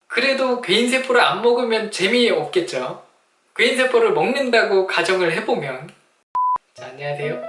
그래도 괴인세포를 안 먹으면 재미없겠죠. 괴인세포를 먹는다고 가정을 해보면. 자, 안녕하세요.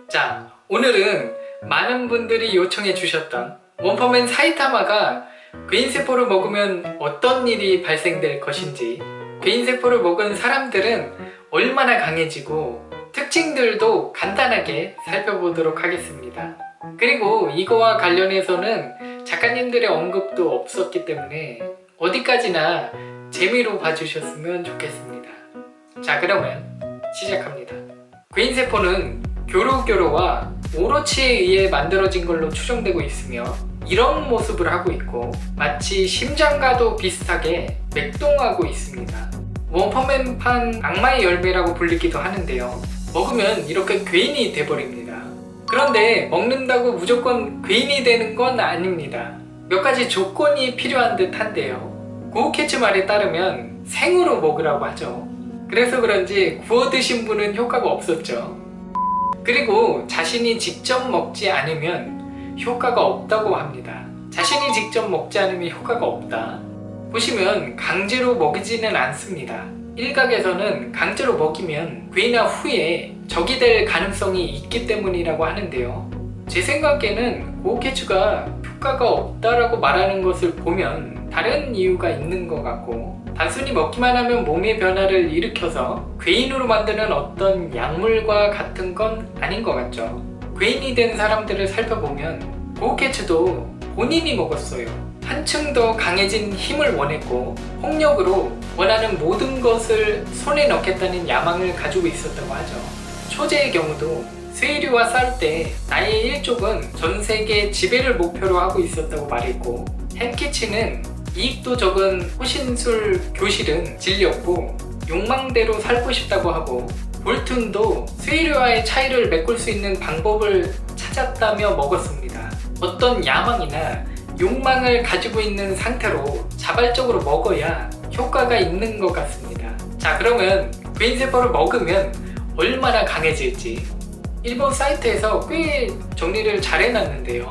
자, 오늘은 많은 분들이 요청해 주셨던 원펀맨 사이타마가 괴인세포를 먹으면 어떤 일이 발생될 것인지, 괴인세포를 먹은 사람들은 얼마나 강해지고 특징들도 간단하게 살펴보도록 하겠습니다. 그리고 이거와 관련해서는 작가님들의 언급도 없었기 때문에 어디까지나 재미로 봐주셨으면 좋겠습니다. 자, 그러면 시작합니다. 괴인세포는 교로교로와 오로치에 의해 만들어진 걸로 추정되고 있으며 이런 모습을 하고 있고 마치 심장과도 비슷하게 맥동하고 있습니다. 원펀맨판 악마의 열매라고 불리기도 하는데요. 먹으면 이렇게 괴인이 돼버립니다. 그런데 먹는다고 무조건 괴인이 되는 건 아닙니다. 몇 가지 조건이 필요한 듯 한데요. 고우케츠 말에 따르면 생으로 먹으라고 하죠. 그래서 그런지 구워 드신 분은 효과가 없었죠. 그리고 자신이 직접 먹지 않으면 효과가 없다고 합니다. 자신이 직접 먹지 않으면 효과가 없다. 보시면 강제로 먹이지는 않습니다. 일각에서는 강제로 먹이면 괴인화 후에 적이 될 가능성이 있기 때문이라고 하는데요. 제 생각에는 고우케츠가 효과가 없다라고 말하는 것을 보면 다른 이유가 있는 것 같고, 단순히 먹기만 하면 몸의 변화를 일으켜서 괴인으로 만드는 어떤 약물과 같은 건 아닌 것 같죠. 괴인이 된 사람들을 살펴보면 고우케츠도 본인이 먹었어요. 한층 더 강해진 힘을 원했고 폭력으로 원하는 모든 것을 손에 넣겠다는 야망을 가지고 있었다고 하죠. 초제의 경우도 세이류와 싸울 때 나의 일족은 전 세계 지배를 목표로 하고 있었다고 말했고, 햄키치는 이익도 적은 호신술 교실은 진리였고 욕망대로 살고 싶다고 하고, 볼툰도 세이류와의 차이를 메꿀 수 있는 방법을 찾았다며 먹었습니다. 어떤 야망이나 욕망을 가지고 있는 상태로 자발적으로 먹어야 효과가 있는 것 같습니다. 자, 그러면 괴인세포를 먹으면 얼마나 강해질지 일본 사이트에서 꽤 정리를 잘 해놨는데요.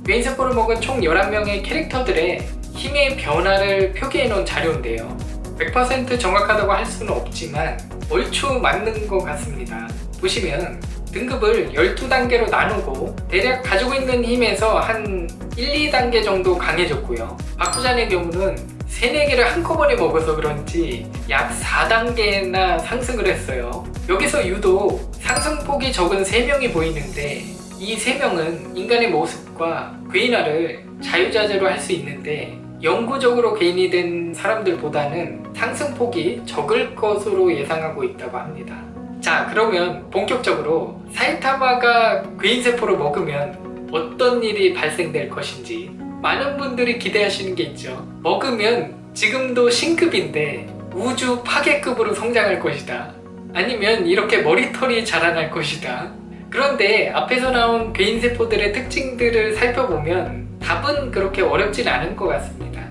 괴인세포를 먹은 총 11명의 캐릭터들의 힘의 변화를 표기해 놓은 자료인데요. 100% 정확하다고 할 수는 없지만 얼추 맞는 것 같습니다. 보시면 등급을 12단계로 나누고 대략 가지고 있는 힘에서 한 1, 2단계 정도 강해졌고요. 바쿠잔의 경우는 3, 4개를 한꺼번에 먹어서 그런지 약 4단계나 상승을 했어요. 여기서 유독 상승폭이 적은 3명이 보이는데, 이 3명은 인간의 모습과 괴인화를 자유자재로 할 수 있는데 영구적으로 괴인이 된 사람들보다는 상승폭이 적을 것으로 예상하고 있다고 합니다. 자, 그러면 본격적으로 사이타마가 괴인세포를 먹으면 어떤 일이 발생될 것인지 많은 분들이 기대하시는 게 있죠. 먹으면 지금도 신급인데 우주 파괴급으로 성장할 것이다. 아니면 이렇게 머리털이 자라날 것이다. 그런데 앞에서 나온 괴인세포들의 특징들을 살펴보면 답은 그렇게 어렵진 않은 것 같습니다.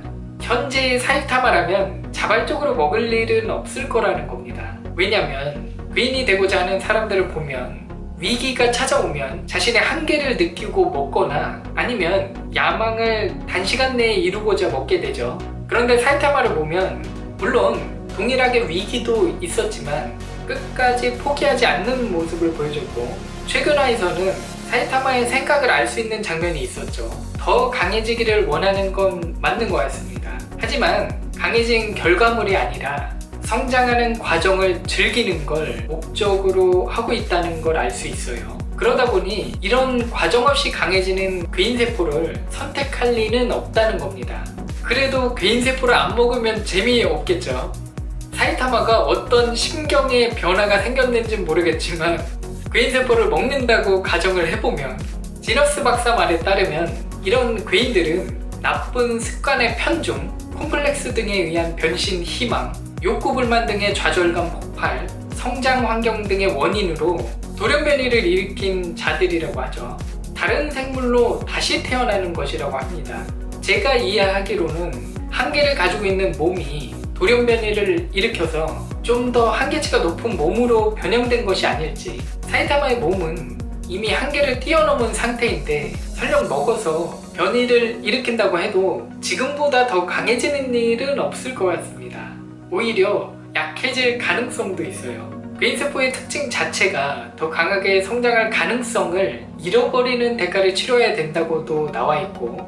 현재의 사이타마라면 자발적으로 먹을 일은 없을 거라는 겁니다. 왜냐면 괴인이 되고자 하는 사람들을 보면 위기가 찾아오면 자신의 한계를 느끼고 먹거나 아니면 야망을 단시간 내에 이루고자 먹게 되죠. 그런데 사이타마를 보면 물론 동일하게 위기도 있었지만 끝까지 포기하지 않는 모습을 보여줬고, 최근화에서는 사이타마의 생각을 알 수 있는 장면이 있었죠. 더 강해지기를 원하는 건 맞는 것 같습니다. 하지만 강해진 결과물이 아니라 성장하는 과정을 즐기는 걸 목적으로 하고 있다는 걸 알 수 있어요. 그러다 보니 이런 과정 없이 강해지는 괴인세포를 선택할 리는 없다는 겁니다. 그래도 괴인세포를 안 먹으면 재미없겠죠. 사이타마가 어떤 심경의 변화가 생겼는지는 모르겠지만 괴인세포를 먹는다고 가정을 해보면, 지너스 박사 말에 따르면 이런 괴인들은 나쁜 습관의 편중, 콤플렉스 등에 의한 변신 희망, 욕구불만 등의 좌절감 폭발, 성장 환경 등의 원인으로 돌연변이를 일으킨 자들이라고 하죠. 다른 생물로 다시 태어나는 것이라고 합니다. 제가 이해하기로는 한계를 가지고 있는 몸이 돌연변이를 일으켜서 좀 더 한계치가 높은 몸으로 변형된 것이 아닐지. 사이타마의 몸은 이미 한계를 뛰어넘은 상태인데 설령 먹어서 변이를 일으킨다고 해도 지금보다 더 강해지는 일은 없을 것 같습니다. 오히려 약해질 가능성도 있어요. 뇌세포의 특징 자체가 더 강하게 성장할 가능성을 잃어버리는 대가를 치러야 된다고도 나와 있고,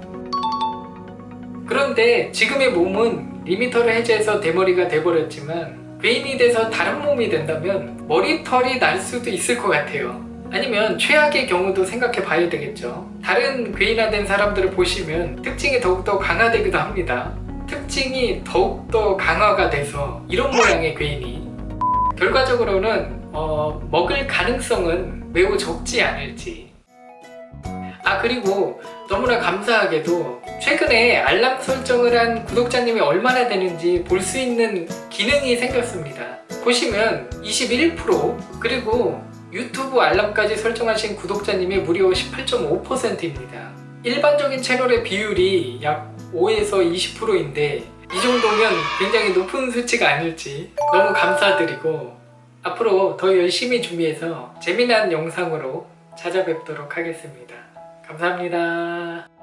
그런데 지금의 몸은 리미터를 해제해서 대머리가 돼버렸지만 괴인이 돼서 다른 몸이 된다면 머리털이 날 수도 있을 것 같아요. 아니면 최악의 경우도 생각해 봐야 되겠죠. 다른 괴인화된 사람들을 보시면 특징이 더욱더 강화되기도 합니다. 특징이 더욱더 강화가 돼서 이런 모양의 괴인이 결과적으로는 먹을 가능성은 매우 적지 않을지. 그리고 너무나 감사하게도 최근에 알람 설정을 한 구독자님이 얼마나 되는지 볼 수 있는 기능이 생겼습니다. 보시면 21%, 그리고 유튜브 알람까지 설정하신 구독자님이 무려 18.5%입니다. 일반적인 채널의 비율이 약 5에서 20%인데 이 정도면 굉장히 높은 수치가 아닐지 너무 감사드리고, 앞으로 더 열심히 준비해서 재미난 영상으로 찾아뵙도록 하겠습니다. 감사합니다.